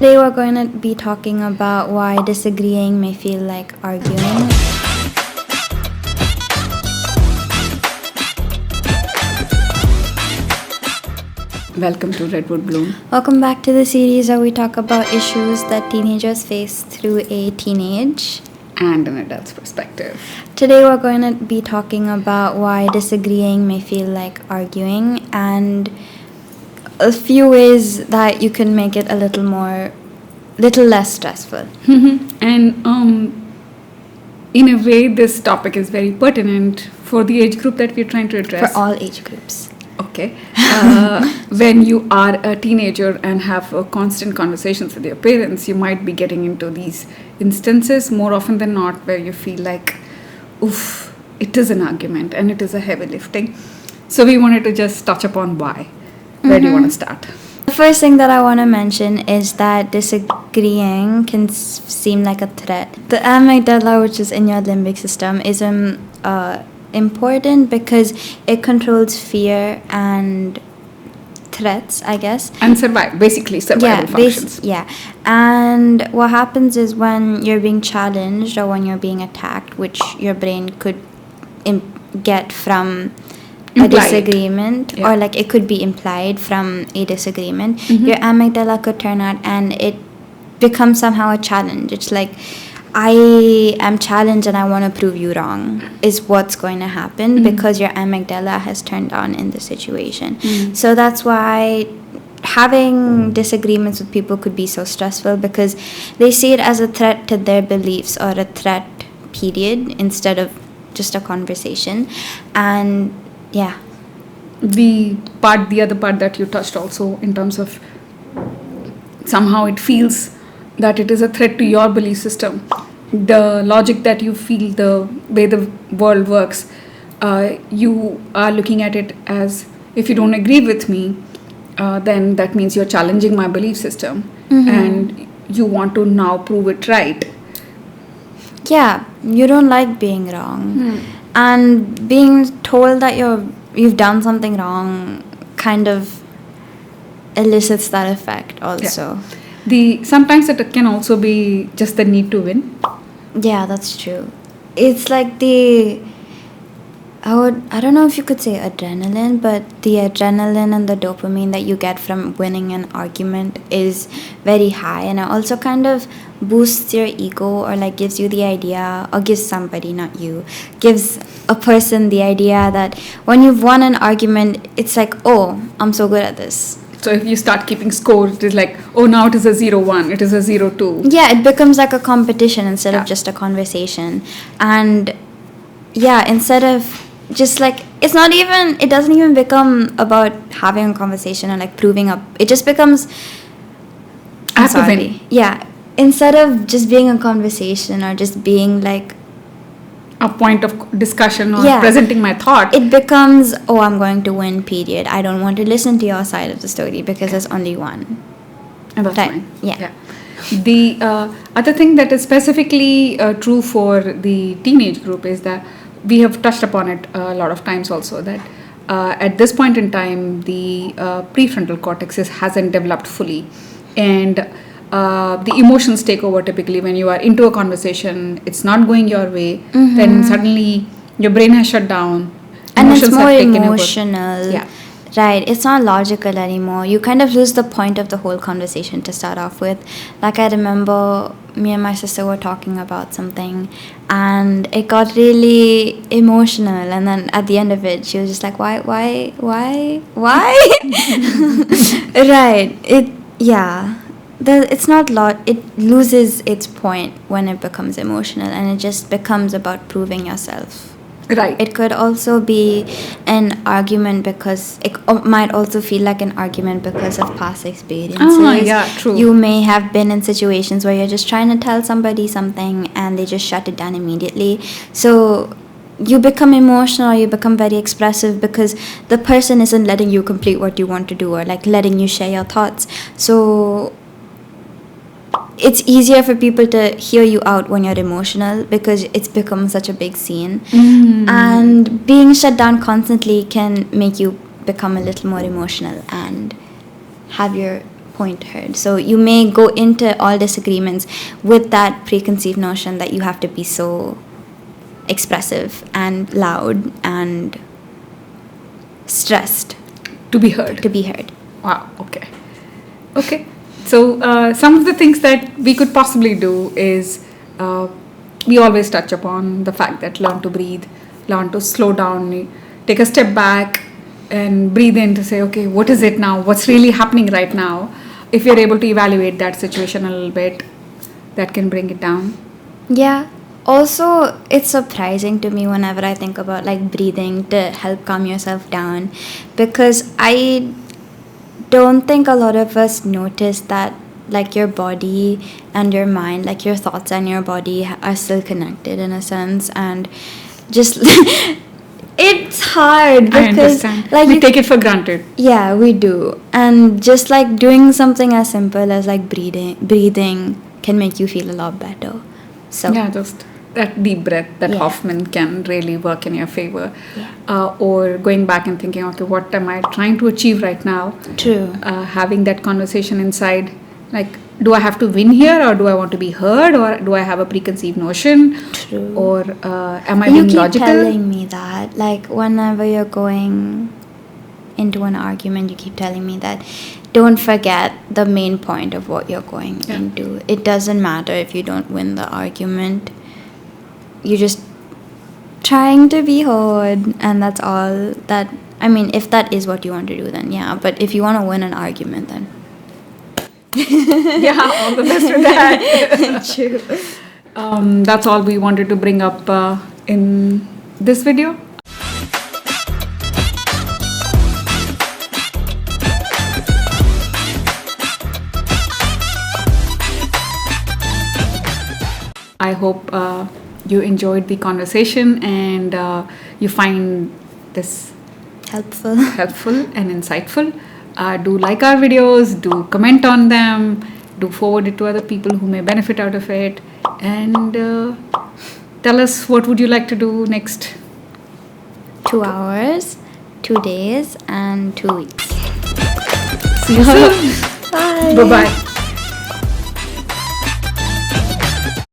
Today we're going to be talking about why disagreeing may feel like arguing. Welcome to Redwood Bloom. Welcome back to the series where we talk about issues that teenagers face through a teenage And an adult's perspective. Today we're going to be talking about why disagreeing may feel like arguing and a few ways that you can make it a little less stressful. And in a way, this topic is very pertinent for the age group that we're trying to address. For all age groups. Okay. When you are a teenager and have constant conversations with your parents, you might be getting into these instances more often than not where you feel like, oof, it is an argument and it is a heavy lifting. So we wanted to just touch upon why. Where do you want to start? The first thing that I want to mention is that disagreeing can seem like a threat. The amygdala, which is in your limbic system, is important because it controls fear and threats, I guess. And basically survival functions. And what happens is when you're being challenged or when you're being attacked, which your brain could get from a disagreement, or like it could be implied from a disagreement, your amygdala could turn out and it becomes somehow a challenge. It's like, I am challenged and I want to prove you wrong is what's going to happen because your amygdala has turned on in the situation. So that's why having disagreements with people could be so stressful because they see it as a threat to their beliefs or a threat period instead of just a conversation. And yeah. The other part that you touched also in terms of somehow it feels that it is a threat to your belief system. The logic that you feel, the way the world works, you are looking at it as if you don't agree with me, then that means you're challenging my belief system and you want to now prove it right. Yeah, you don't like being wrong. And being told that you've done something wrong kind of elicits that effect also. Yeah. Sometimes it can also be just the need to win. Yeah, that's true. It's like I don't know if you could say adrenaline, but the adrenaline and the dopamine that you get from winning an argument is very high, and it also kind of boosts your ego or like gives you the idea, or gives somebody, not you, gives a person the idea that when you've won an argument, it's like, oh, I'm so good at this. So if you start keeping score, it is like, oh, now it is a 0-1, it is a 0-2. Yeah, it becomes like a competition instead of just a conversation. And yeah, instead of just like, it doesn't even become about having a conversation or like proving up. It just becomes, yeah, instead of just being a conversation or just being like a point of discussion or presenting my thought, it becomes, oh, I'm going to win, period. I don't want to listen to your side of the story because there's only one. And that's fine. Yeah. The other thing that is specifically true for the teenage group is that we have touched upon it a lot of times also, that at this point in time, the prefrontal cortex hasn't developed fully. And the emotions take over typically when you are into a conversation, it's not going your way, then suddenly your brain has shut down. And it's more emotional. Yeah. Right, it's not logical anymore. You kind of lose the point of the whole conversation to start off with. Like I remember me and my sister were talking about something and it got really emotional, and then at the end of it she was just like, why? Right. It's not it loses its point when it becomes emotional, and it just becomes about proving yourself. Right. It could also be an argument because it might also feel like an argument because of past experiences. Yeah, true. You may have been in situations where you're just trying to tell somebody something and they just shut it down immediately. So you become emotional or you become very expressive because the person isn't letting you complete what you want to do or like letting you share your thoughts. So it's easier for people to hear you out when you're emotional because it's become such a big scene. And being shut down constantly can make you become a little more emotional and have your point heard. So you may go into all disagreements with that preconceived notion that you have to be so expressive and loud and stressed To be heard. to be heard. Wow, okay. Okay. So, some of the things that we could possibly do is we always touch upon the fact that learn to breathe, learn to slow down, take a step back and breathe in to say, okay, what is it now? What's really happening right now? If you're able to evaluate that situation a little bit, that can bring it down. Yeah. Also, it's surprising to me whenever I think about like breathing to help calm yourself down, because I don't think a lot of us notice that like your body and your mind, like your thoughts and your body are still connected in a sense, and just it's hard I because understand. like We you- take it for granted. yeah, we do. And just like doing something as simple as like breathing can make you feel a lot better. So Yeah, just that deep breath, that Yeah. Hoffman can really work in your favor. Yeah. Or going back and thinking, okay, what am I trying to achieve right now? True. Having that conversation inside, like, do I have to win here, or do I want to be heard, or do I have a preconceived notion, True. or am I You being keep logical? telling me that, like whenever you're going into an argument, you keep telling me that don't forget the main point of what you're going Yeah. into. It doesn't matter if you don't win the argument. You're just trying to be heard, and that's all that. I mean, if that is what you want to do, then yeah. But if you want to win an argument, then Yeah, all the best with that. true. That's all we wanted to bring up in this video. I hope you enjoyed the conversation and you find this Helpful. helpful and insightful. Do like our videos, do comment on them, do forward it to other people who may benefit out of it, and tell us what would you like to do next. 2 hours, 2 days, and 2 weeks. See you soon. Bye. Bye-bye.